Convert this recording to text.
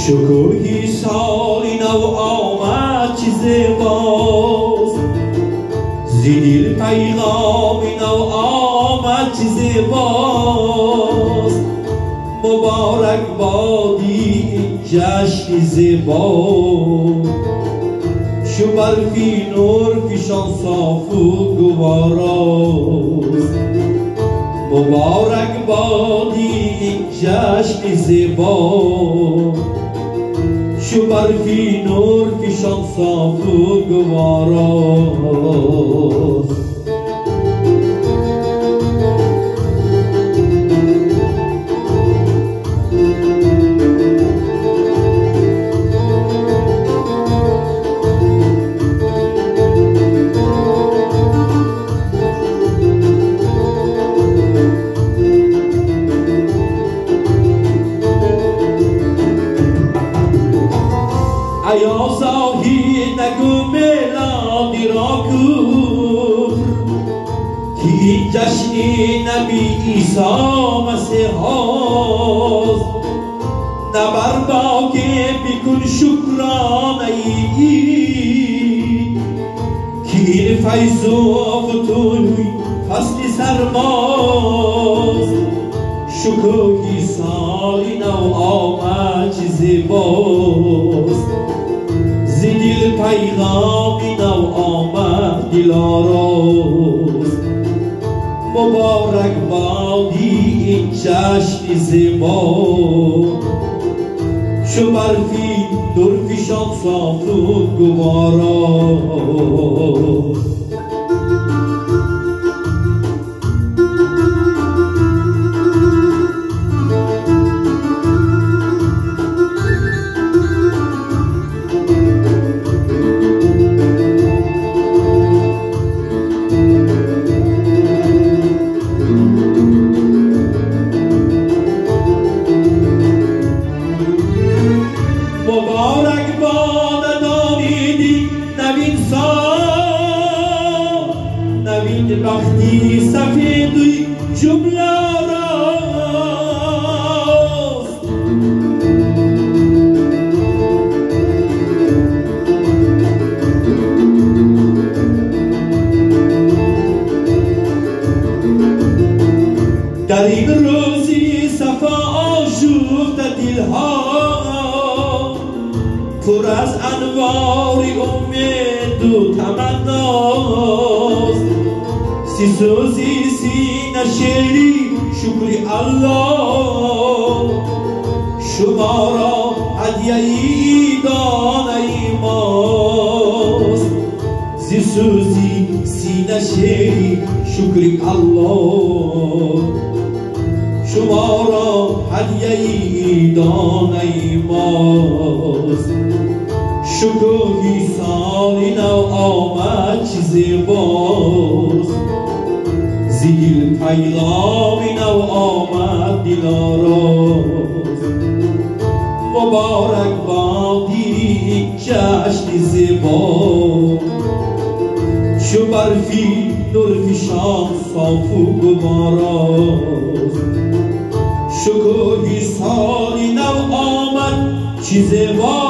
شکوهی سالی نو آمد چی زیباست، زیدیل پیغامی نو آمد چی زیباست. مبارک بادی این جشن زیبا، شو برفی نور فیشان صاف و گواراست. مبارک بادی این جشن زیبا، شو برفی نور فیشان صاف و گواراست. ایا زاهی نگو میلادی را کن که این جشن نبی عیسی مسیح هاست. نبر باقی بکن شکرانه ای که این فیض و فتوح فصل سرماست. شکوهی سالی نو آمد چی زیباست، زیدیل پیغامی نو آمد دلاراست. مبارک بادی این جشن زیبا، شو برفی دور فیشان صاف و گواراست. مبارک باد نامیدی نوین سال، نوین بختی سفیدی جمله راست. در این روزی صفا آشفت دلها، پر از انوار امید و تمناست. سی سوزی سینه شیری شکر الله، شما را هدیه عیدانه ماست. سی سوزی سینه شیری شکر الله، شما را هدیه عیدانه ماست. شکوهی سالی نو آمد چی زیباست، زیدیل پیغامی نو آمد دلاراست. مبارک بادی این جشن زیبا، شو برفی نور فیشان صاف و گواراست. شکوهی سالی نو آمد چی زیبا،